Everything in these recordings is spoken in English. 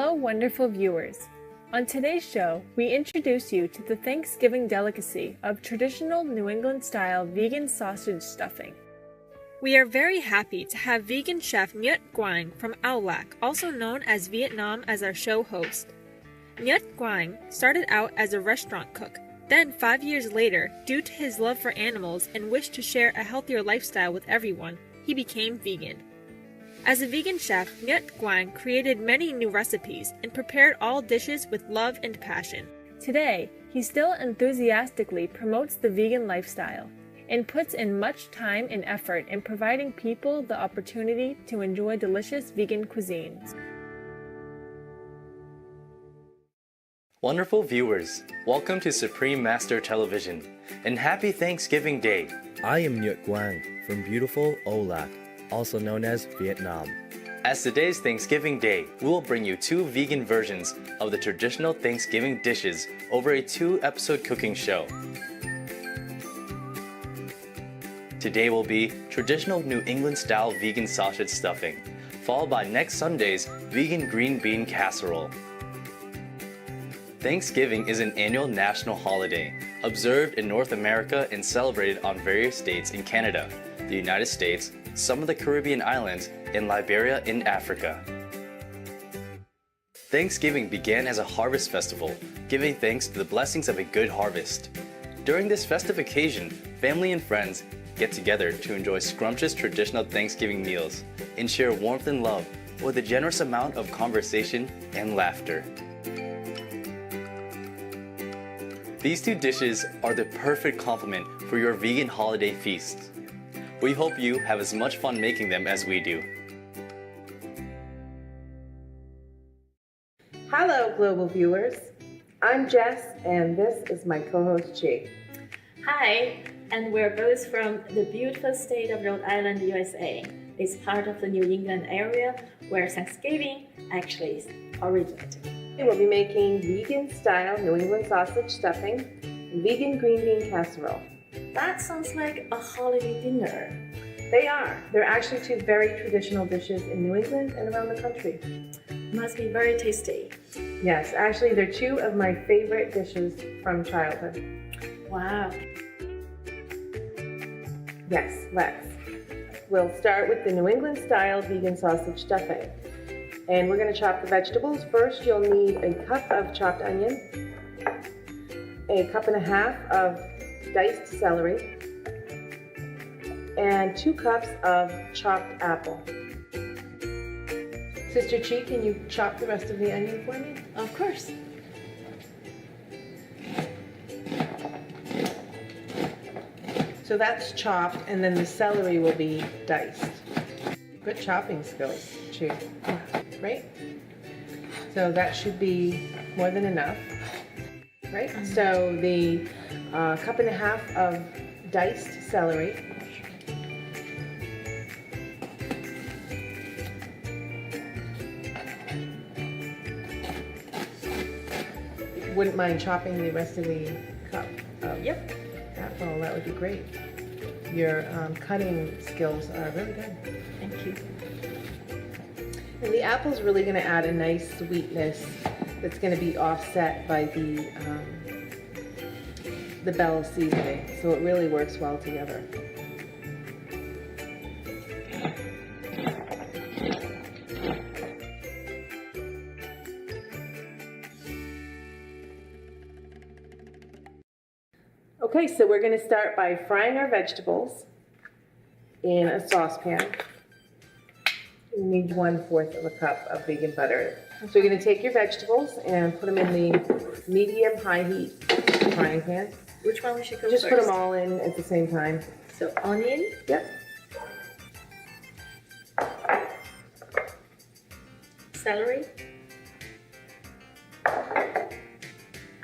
Hello, wonderful viewers. On today's show, we introduce you to the Thanksgiving delicacy of traditional New England-style vegan sausage stuffing. We are very happy to have vegan chef Nhuet Quang from Ao Lac, also known as Vietnam, as our show host. Nhuet Quang started out as a restaurant cook. Then, 5 years later, due to his love for animals and wish to share a healthier lifestyle with everyone, he became vegan. As a vegan chef, Nhuet Quang created many new recipes and prepared all dishes with love and passion. Today, he still enthusiastically promotes the vegan lifestyle and puts in much time and effort in providing people the opportunity to enjoy delicious vegan cuisines. Wonderful viewers, welcome to Supreme Master Television, and happy Thanksgiving Day. I am Nhuet Quang from beautiful Ao Lac, also known as Vietnam. As today's Thanksgiving Day, we will bring you two vegan versions of the traditional Thanksgiving dishes over a 2-episode cooking show. Today will be traditional New England-style vegan sausage stuffing, followed by next Sunday's vegan green bean casserole. Thanksgiving is an annual national holiday, observed in North America and celebrated on various dates in Canada, the United States, some of the Caribbean islands, and Liberia in Africa. Thanksgiving began as a harvest festival, giving thanks to the blessings of a good harvest. During this festive occasion, family and friends get together to enjoy scrumptious traditional Thanksgiving meals and share warmth and love with a generous amount of conversation and laughter. These two dishes are the perfect complement for your vegan holiday feasts. We hope you have as much fun making them as we do. Hello, global viewers. I'm Jess, and this is my co-host, Chi. Hi, and we're both from the beautiful state of Rhode Island, USA. It's part of the New England area where Thanksgiving actually originated. We'll be making vegan-style New England sausage stuffing and vegan green bean casserole. That sounds like a holiday dinner. They are. They're actually two very traditional dishes in New England and around the country. Must be very tasty. Yes, actually they're two of my favorite dishes from childhood. Wow. Yes, let's. We'll start with the New England-style vegan sausage stuffing. And we're going to chop the vegetables. First, you'll need a cup of chopped onion, a cup and a half of diced celery, and 2 cups of chopped apple. Sister Chi, can you chop the rest of the onion for me? Of course. So that's chopped, and then the celery will be diced. Good chopping skills, Chi. Right? So that should be more than enough. Right? So the cup and a half of diced celery. Wouldn't mind chopping the rest of the cup of apple. That would be great. Your cutting skills are really good. Thank you. And the apple's really going to add a nice sweetness that's going to be offset by the bell seasoning, so it really works well together. Okay, so we're going to start by frying our vegetables in a saucepan. You need 1/4 of a cup of vegan butter. So you're going to take your vegetables and put them in the medium-high heat frying pan. Which one we should go Just first? put them all in at the same time. So onion. Yep. Celery.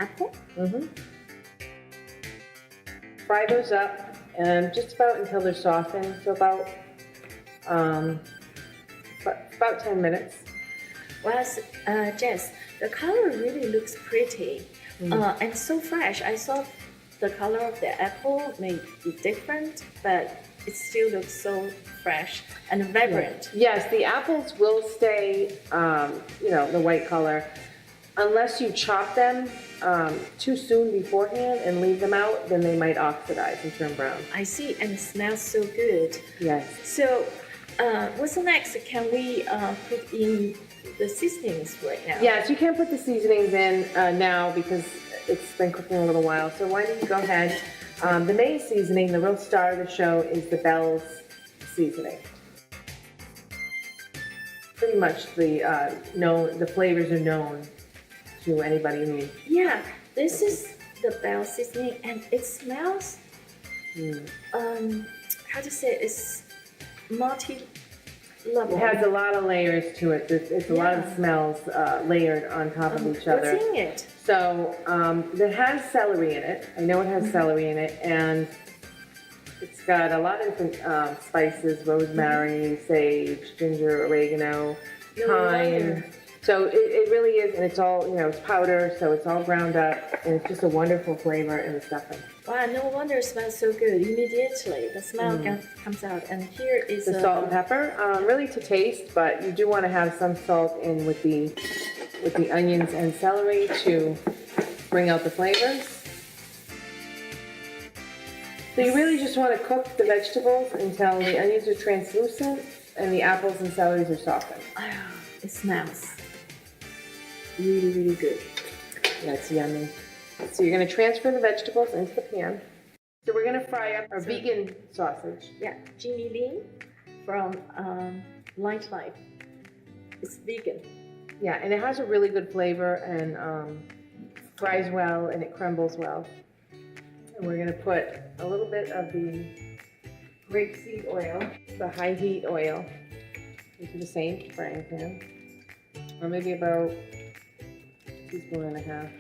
Apple. Fry those up just about until they're softened. So about 10 minutes. Well, Jess, the color really looks pretty and so fresh. I thought the color of the apple may be different, but it still looks so fresh and vibrant. Yes, the apples will stay, the white color, unless you chop them too soon beforehand and leave them out, then they might oxidize and turn brown. I see, and it smells so good. Yes. So, what's next? Can we put in the seasonings right now? Yes, you can put the seasonings in now because it's been cooking a little while. So why don't you go ahead? The main seasoning, the real star of the show, is the Bell's seasoning. Pretty much the flavors are known to anybody who. Yeah, this is the Bell seasoning, and it smells. How to say it's multi-level. It has a lot of layers to it. It's a lot of smells layered on top of each other. What's in it? So it has celery in it. I know it has celery in it, and it's got a lot of different spices: rosemary, sage, ginger, oregano, thyme. So it really is, and it's all, it's powder, so it's all ground up, and it's just a wonderful flavor in the stuffing. Wow, no wonder it smells so good. Immediately, the smell comes out. And here is the salt and pepper, really to taste, but you do want to have some salt in with the onions and celery to bring out the flavors. So you really just want to cook the vegetables until the onions are translucent and the apples and celeries are softened. Oh, it smells really, really good. That's yummy. So you're going to transfer the vegetables into the pan. So we're going to fry up our vegan sausage. Yeah, Jimmy Lin from Light Life. It's vegan. Yeah, and it has a really good flavor and fries well and it crumbles well. And we're going to put a little bit of the grapeseed oil, the high heat oil, into the same frying pan. Or maybe about a teaspoon and a half.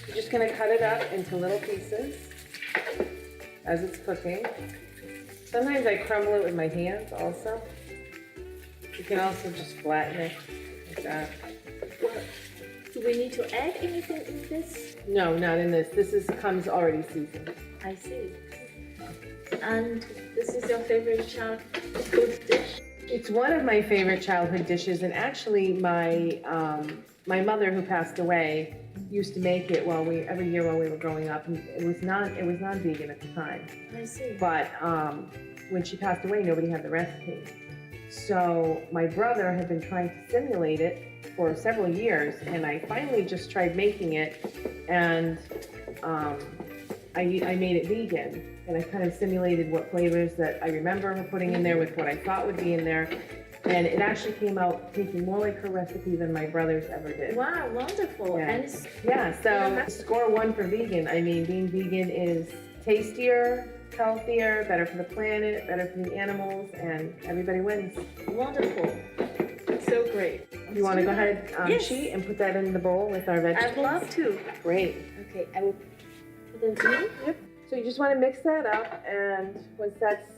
You're just going to cut it up into little pieces as it's cooking. Sometimes I crumble it with my hands also. You can also just flatten it like that. Do we need to add anything in this? No, not in this. Comes already seasoned. I see. And this is your favorite childhood dish? It's one of my favorite childhood dishes, and actually my mother, who passed away, used to make it every year while we were growing up. And it was non-vegan at the time. I see. But when she passed away, nobody had the recipe. So my brother had been trying to simulate it for several years, and I finally just tried making it, and I made it vegan. And I kind of simulated what flavors that I remember her putting in there with what I thought would be in there. And it actually came out tasting more like her recipe than my brother's ever did. Wow, wonderful. Yeah. And So score 1 for vegan. I mean, being vegan is tastier, healthier, better for the planet, better for the animals, and everybody wins. Wonderful. So great. You want to go ahead, Yes. Chi, and put that in the bowl with our vegetables? I'd love to. Great. Okay, I will put them in. Yep. So you just want to mix that up, and once that's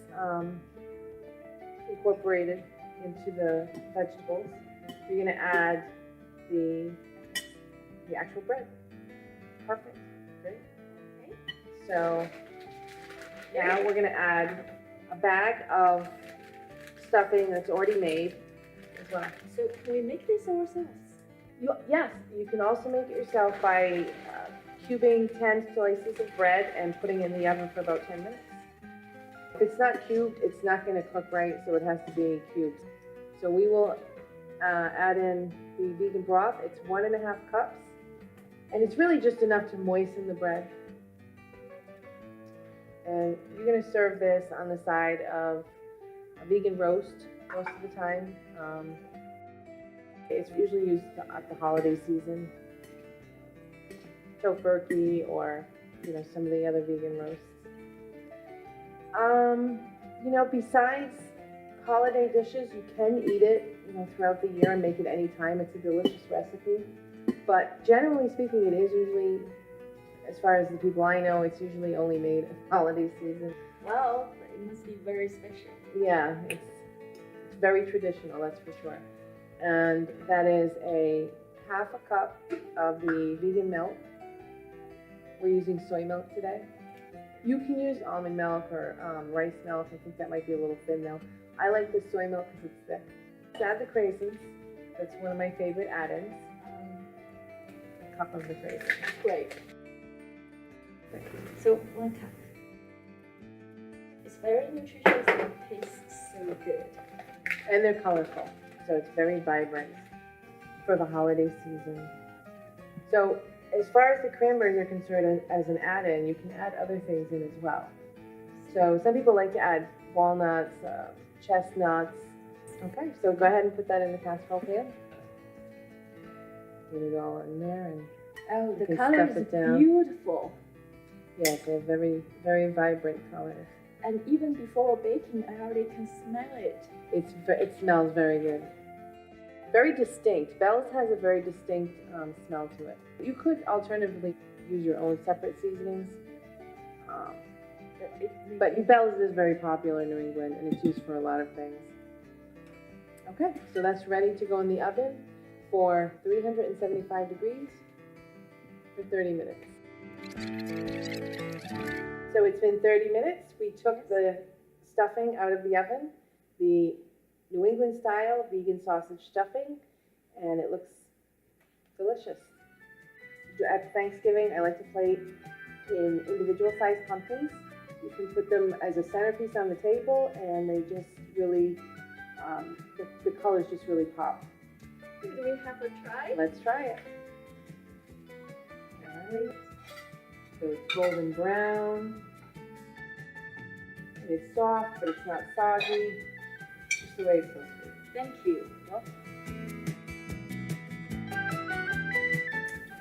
incorporated into the vegetables, you're going to add the actual bread. Perfect. Great. Okay. So now we're going to add a bag of stuffing that's already made as well. So can we make this ourselves? Yes, you can also make it yourself by cubing 10 slices of bread and putting it in the oven for about 10 minutes. If it's not cubed, it's not going to cook right, so it has to be cubed. So we will add in the vegan broth. It's 1.5 cups, and it's really just enough to moisten the bread. And you're going to serve this on the side of a vegan roast most of the time. It's usually used at the holiday season. Tofurkey or some of the other vegan roasts. Besides holiday dishes, you can eat it throughout the year and make it any time. It's a delicious recipe. But generally speaking, it is usually, as far as the people I know, it's usually only made at holiday season. Well, it must be very special. Yeah, it's very traditional, that's for sure. And that is a 1/2 cup of the vegan milk. We're using soy milk today. You can use almond milk or rice milk. I think that might be a little thin though. I like the soy milk because it's thick. Let's add the craisins. That's one of my favorite add-ins. A cup of the craisins. Great. So 1 cup. It's very nutritious and tastes so good. And they're colorful, so it's very vibrant for the holiday season. So as far as the cranberries are concerned as an add-in, you can add other things in as well. So some people like to add walnuts, chestnuts. Okay, so go ahead and put that in the casserole pan. Put it all in there and Oh, you the can color stuff is it down. beautiful. Yeah, they're very, very vibrant colors. And even before baking, I already can smell it. It smells very good. Very distinct. Bell's has a very distinct smell to it. You could alternatively use your own separate seasonings. But Bell's is very popular in New England and it's used for a lot of things. Okay, so that's ready to go in the oven for 375 degrees for 30 minutes. So it's been 30 minutes. We took the stuffing out of the oven, the New England style vegan sausage stuffing, and it looks delicious. At Thanksgiving, I like to plate in individual sized pumpkins. You can put them as a centerpiece on the table and they just really, the colors just really pop. Do we have a try? Let's try it. All right. So it's golden brown. And it's soft, but it's not soggy. Just the way it's supposed to be. Thank you. Well,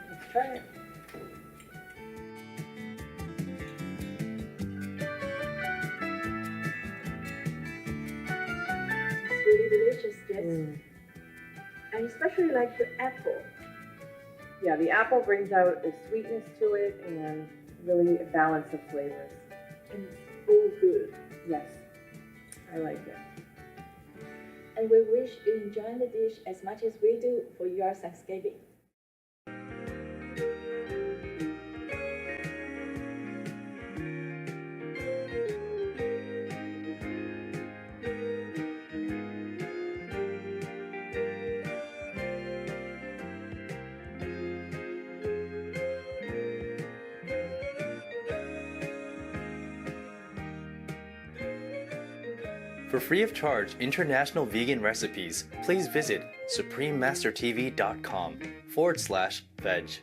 let's try it. It's really delicious, yes. Mm. I especially like the apple. Yeah, the apple brings out a sweetness to it and really a balance of flavors. And it's so good. Yes, I like it. And we wish you enjoy the dish as much as we do for your Thanksgiving. For free of charge international vegan recipes, please visit suprememastertv.com/veg.